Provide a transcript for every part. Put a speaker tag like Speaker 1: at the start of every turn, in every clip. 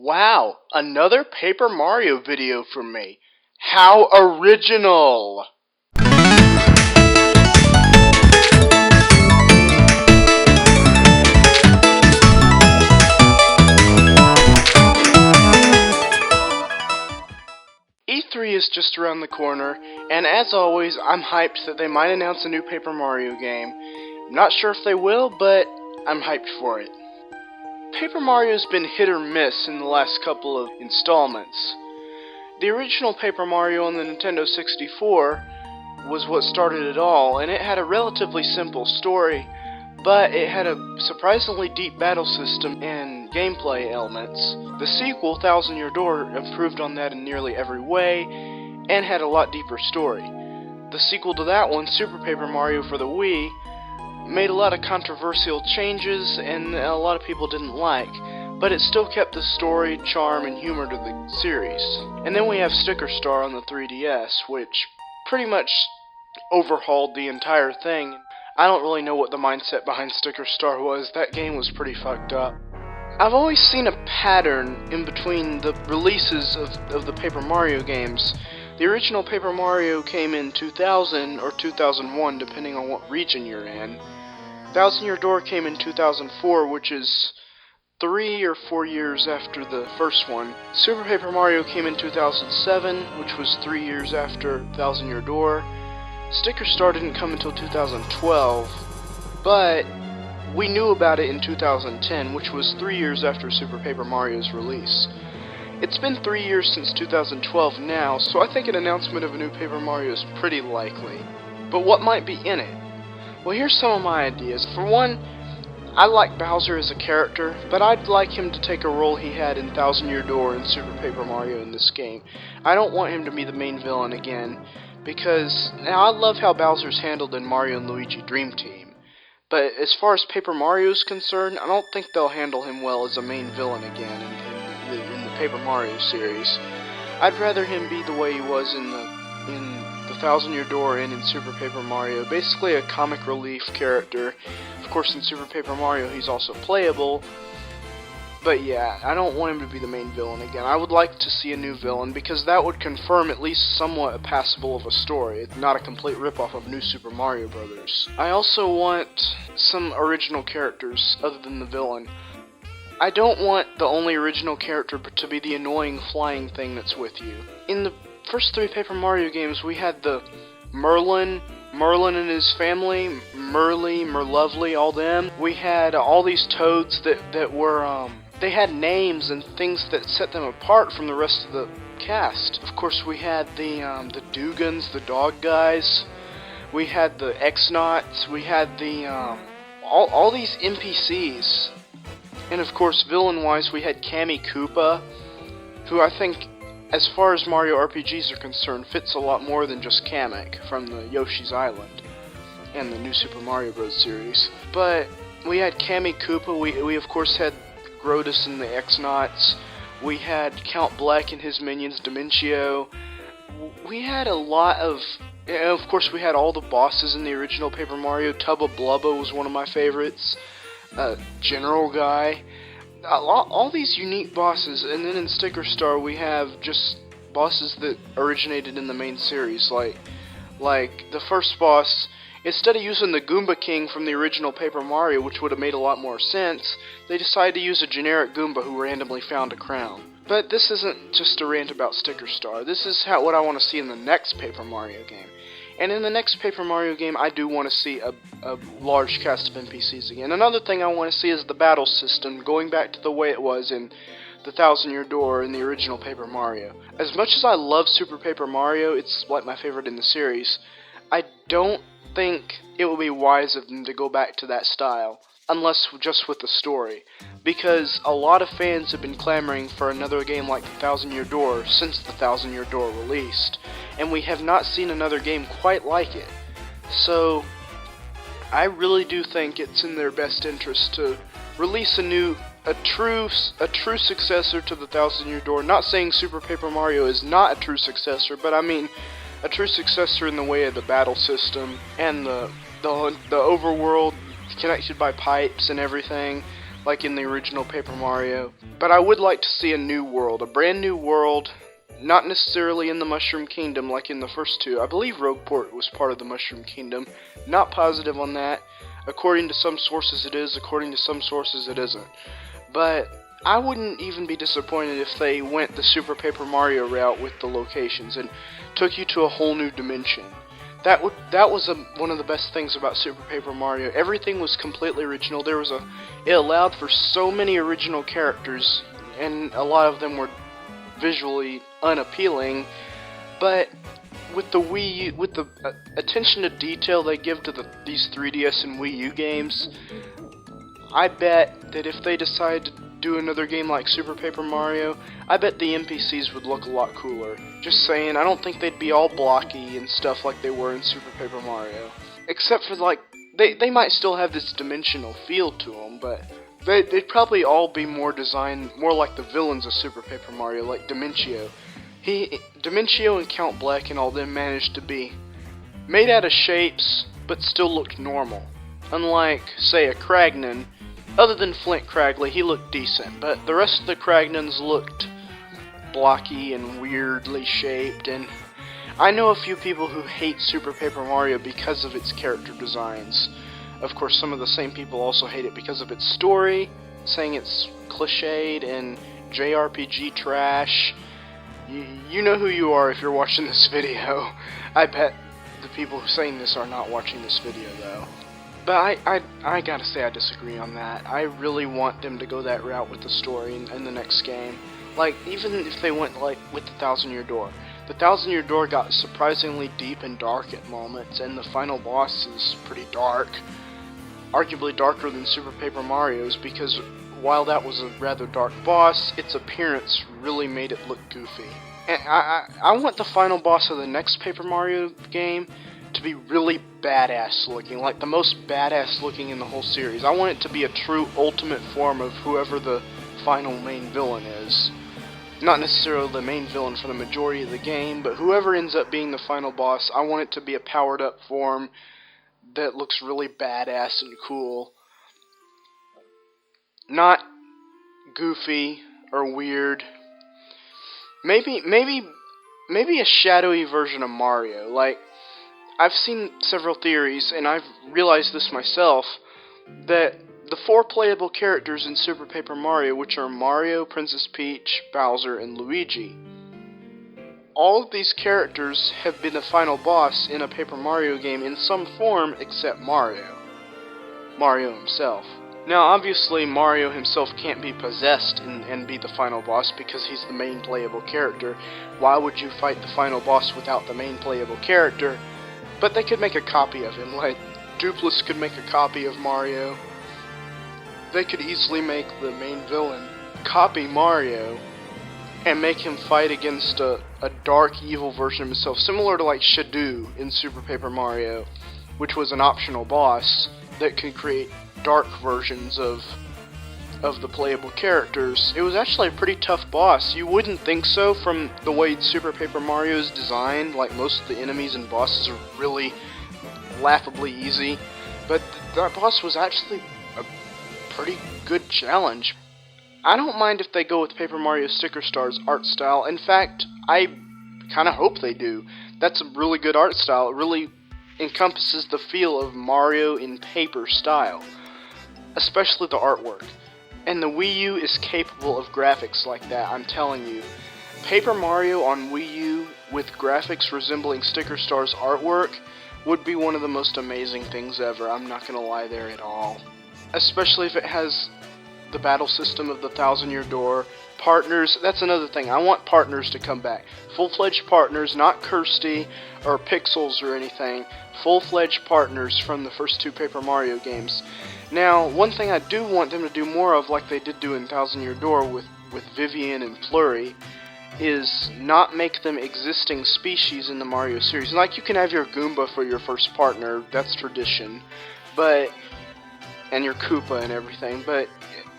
Speaker 1: Wow, another Paper Mario video from me. How original! E3 is just around the corner, and as always, I'm hyped that they might announce a new Paper Mario game. I'm not sure if they will, but I'm hyped for it. Paper Mario's been hit or miss in the last couple of installments. The original Paper Mario on the Nintendo 64 was what started it all, and it had a relatively simple story, but it had a surprisingly deep battle system and gameplay elements. The sequel, Thousand Year Door, improved on that in nearly every way, and had a lot deeper story. The sequel to that one, Super Paper Mario for the Wii, made a lot of controversial changes, and a lot of people didn't like, but it still kept the story, charm, and humor to the series. And then we have Sticker Star on the 3DS, which pretty much overhauled the entire thing. I don't really know what the mindset behind Sticker Star was. That game was pretty fucked up. I've always seen a pattern in between the releases of the Paper Mario games. The original Paper Mario came in 2000 or 2001, depending on what region you're in. Thousand Year Door came in 2004, which is 3 or 4 years after the first one. Super Paper Mario came in 2007, which was 3 years after Thousand Year Door. Sticker Star didn't come until 2012, but we knew about it in 2010, which was 3 years after Super Paper Mario's release. It's been 3 years since 2012 now, so I think an announcement of a new Paper Mario is pretty likely. But what might be in it? Well, here's some of my ideas. For one, I like Bowser as a character, but I'd like him to take a role he had in Thousand Year Door and Super Paper Mario in this game. I don't want him to be the main villain again, because now I love how Bowser's handled in Mario and Luigi Dream Team. But as far as Paper Mario's concerned, I don't think they'll handle him well as a main villain again in the Paper Mario series. I'd rather him be the way he was in the Thousand Year Door and in Super Paper Mario, basically a comic relief character. Of course, in Super Paper Mario, he's also playable. But yeah, I don't want him to be the main villain again. I would like to see a new villain, because that would confirm at least somewhat a passable of a story. It's not a complete ripoff of New Super Mario Bros. I also want some original characters other than the villain. I don't want the only original character to be the annoying flying thing that's with you. In the first 3 Paper Mario games, we had the Merlin and his family, Merlovely, all them. We had all these toads that were, they had names and things that set them apart from the rest of the cast. Of course, we had the Dugans, the dog guys. We had the X-Nauts. We had the, all these NPCs. And of course, villain-wise, we had Kammy Koopa, who I think, as far as Mario RPGs are concerned, fits a lot more than just Kamek from the Yoshi's Island and the New Super Mario Bros. Series. But we had Kammy Koopa, we of course had Grodus and the X-Nauts, we had Count Bleck and his minions, Dimentio. We had a lot of, and of course we had all the bosses in the original Paper Mario. Tubba Blubba was one of my favorites. General Guy. All these unique bosses, and then in Sticker Star we have just bosses that originated in the main series, like the first boss. Instead of using the Goomba King from the original Paper Mario, which would have made a lot more sense, they decided to use a generic Goomba who randomly found a crown. But this isn't just a rant about Sticker Star. This is what I want to see in the next Paper Mario game. And in the next Paper Mario game, I do want to see a large cast of NPCs again. Another thing I want to see is the battle system, going back to the way it was in the Thousand Year Door in the original Paper Mario. As much as I love Super Paper Mario, it's like my favorite in the series, I don't think it would be wise of them to go back to that style, unless just with the story, because a lot of fans have been clamoring for another game like the Thousand Year Door since the Thousand Year Door released, and we have not seen another game quite like it. So I really do think it's in their best interest to release a true successor to the Thousand Year Door. Not saying Super Paper Mario is not a true successor, but I mean a true successor in the way of the battle system and the overworld connected by pipes and everything. like in the original Paper Mario. But I would like to see a new world, a brand new world, not necessarily in the Mushroom Kingdom like in the first two. I believe Rogueport was part of the Mushroom Kingdom. Not positive on that. According to some sources it is, according to some sources it isn't. But I wouldn't even be disappointed if they went the Super Paper Mario route with the locations and took you to a whole new dimension. That was one of the best things about Super Paper Mario. Everything was completely original. It allowed for so many original characters, and a lot of them were visually unappealing. But with the Wii U, with the attention to detail they give to these 3DS and Wii U games, I bet that if they decide to do another game like Super Paper Mario, I bet the NPCs would look a lot cooler. Just saying, I don't think they'd be all blocky and stuff like they were in Super Paper Mario. Except for, like, they might still have this dimensional feel to them, but they'd probably all be more designed, more like the villains of Super Paper Mario, like Dimentio. Dimentio and Count Black and all them managed to be made out of shapes, but still looked normal. Unlike, say, a Kragnon. Other than Flint Cragley, he looked decent, but the rest of the Kragnons looked blocky and weirdly shaped, and I know a few people who hate Super Paper Mario because of its character designs. Of course, some of the same people also hate it because of its story, saying it's cliched and JRPG trash. You know who you are if you're watching this video. I bet the people saying this are not watching this video, though. But I gotta say I disagree on that. I really want them to go that route with the story in the next game. Like, even if they went like with the Thousand Year Door. The Thousand Year Door got surprisingly deep and dark at moments, and the final boss is pretty dark. Arguably darker than Super Paper Mario's, because while that was a rather dark boss, its appearance really made it look goofy. And I want the final boss of the next Paper Mario game to be really badass looking, like the most badass looking in the whole series. I want it to be a true ultimate form of whoever the final main villain is. Not necessarily the main villain for the majority of the game, but whoever ends up being the final boss, I want it to be a powered up form that looks really badass and cool. Not goofy or weird. Maybe a shadowy version of Mario. Like, I've seen several theories, and I've realized this myself, that the 4 playable characters in Super Paper Mario, which are Mario, Princess Peach, Bowser, and Luigi, all of these characters have been the final boss in a Paper Mario game in some form except Mario himself. Now, obviously, Mario himself can't be possessed and be the final boss because he's the main playable character. Why would you fight the final boss without the main playable character? But they could make a copy of him, like Dupless could make a copy of Mario. They could easily make the main villain copy Mario and make him fight against a dark, evil version of himself, similar to like Shadow in Super Paper Mario, which was an optional boss that could create dark versions of the playable characters. It was actually a pretty tough boss. You wouldn't think so from the way Super Paper Mario is designed. Like, most of the enemies and bosses are really laughably easy, but that boss was actually a pretty good challenge. I don't mind if they go with Paper Mario Sticker Star's art style. In fact, I kind of hope they do. That's a really good art style. It really encompasses the feel of Mario in paper style, especially the artwork. And the Wii U is capable of graphics like that, I'm telling you. Paper Mario on Wii U with graphics resembling Sticker Star's artwork would be one of the most amazing things ever. I'm not gonna lie there at all. Especially if it has the battle system of the Thousand Year Door. Partners, that's another thing. I want partners to come back. Full-fledged partners, not Kirsty or Pixels or anything. Full-fledged partners from the first 2 Paper Mario games. Now, one thing I do want them to do more of, like they did do in Thousand Year Door with Vivian and Flurry, is not make them existing species in the Mario series. Like, you can have your Goomba for your first partner, that's tradition, and your Koopa and everything, but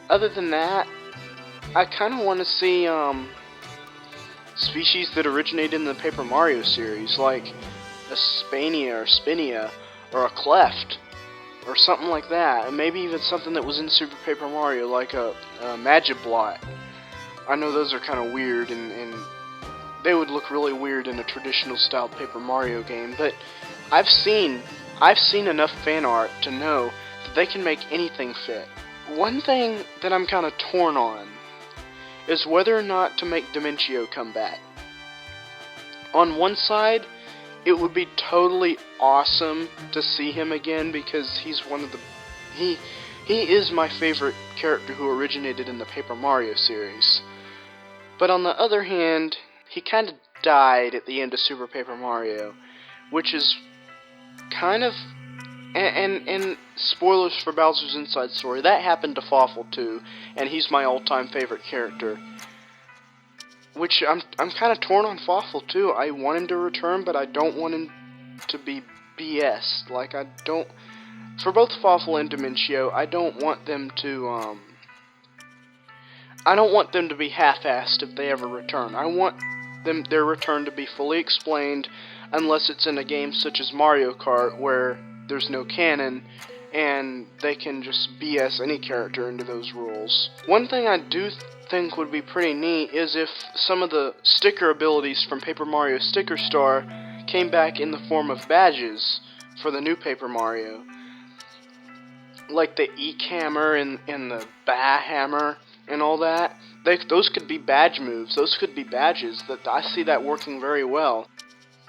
Speaker 1: other than that, I kind of want to see species that originate in the Paper Mario series, like a Spania or Spinia, or a Cleft, or something like that, and maybe even something that was in Super Paper Mario, like a Magiblot. I know those are kind of weird, and they would look really weird in a traditional style Paper Mario game, but I've seen enough fan art to know that they can make anything fit. One thing that I'm kind of torn on is whether or not to make Dimencio come back. On one side, it would be totally awesome to see him again because he's one of the... He is my favorite character who originated in the Paper Mario series. But on the other hand, he kind of died at the end of Super Paper Mario, which is kind of... And spoilers for Bowser's Inside Story, that happened to Fawful too, and he's my all-time favorite character. Which, I'm kind of torn on Fawful too. I want him to return, but I don't want him to be BS. Like, I don't... For both Fawful and Dimencio, I don't want them to, I don't want them to be half-assed if they ever return. I want their return to be fully explained, unless it's in a game such as Mario Kart, where there's no canon, and they can just BS any character into those rules. One thing I do think would be pretty neat is if some of the sticker abilities from Paper Mario Sticker Star came back in the form of badges for the new Paper Mario. Like the Eek Hammer and the Bah Hammer and all that. Those could be badge moves. Those could be badges. I see that working very well.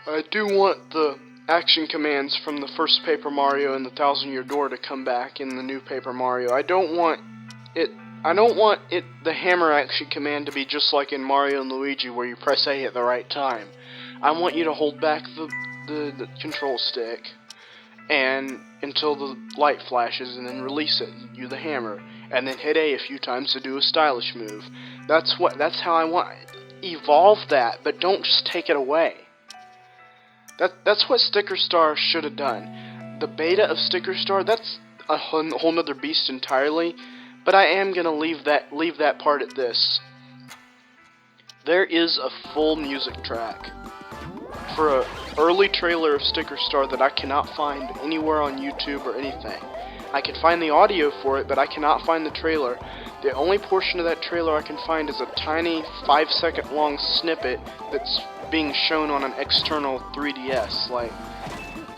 Speaker 1: I do want the action commands from the first Paper Mario and the 1,000-Year Door to come back in the new Paper Mario. I don't want the hammer action command to be just like in Mario and Luigi where you press A at the right time. I want you to hold back the control stick and until the light flashes and then release it, you the hammer, and then hit A few times to do a stylish move. That's how I want it. Evolve that, but don't just take it away. That's what Sticker Star should have done. The beta of Sticker Star, that's a whole nother beast entirely, but I am gonna leave that part at this. There is a full music track for an early trailer of Sticker Star that I cannot find anywhere on YouTube or anything. I can find the audio for it, but I cannot find the trailer. The only portion of that trailer I can find is a tiny 5-second long snippet that's being shown on an external 3DS, like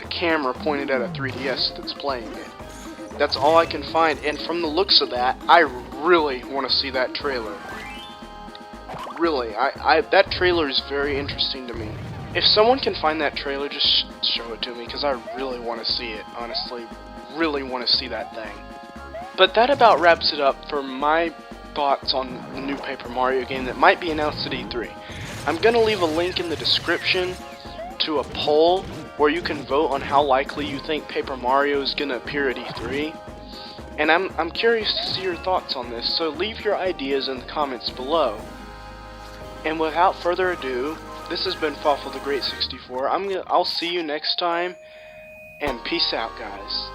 Speaker 1: a camera pointed at a 3DS that's playing it. That's all I can find, and from the looks of that, I really want to see that trailer. Really, that trailer is very interesting to me. If someone can find that trailer, just show it to me, because I really want to see it, honestly. Really want to see that thing. But that about wraps it up for my thoughts on the new Paper Mario game that might be announced at E3. I'm going to leave a link in the description to a poll where you can vote on how likely you think Paper Mario is going to appear at E3. And I'm curious to see your thoughts on this, so leave your ideas in the comments below. And without further ado, this has been Fawful the Great 64. I'll see you next time, and peace out, guys.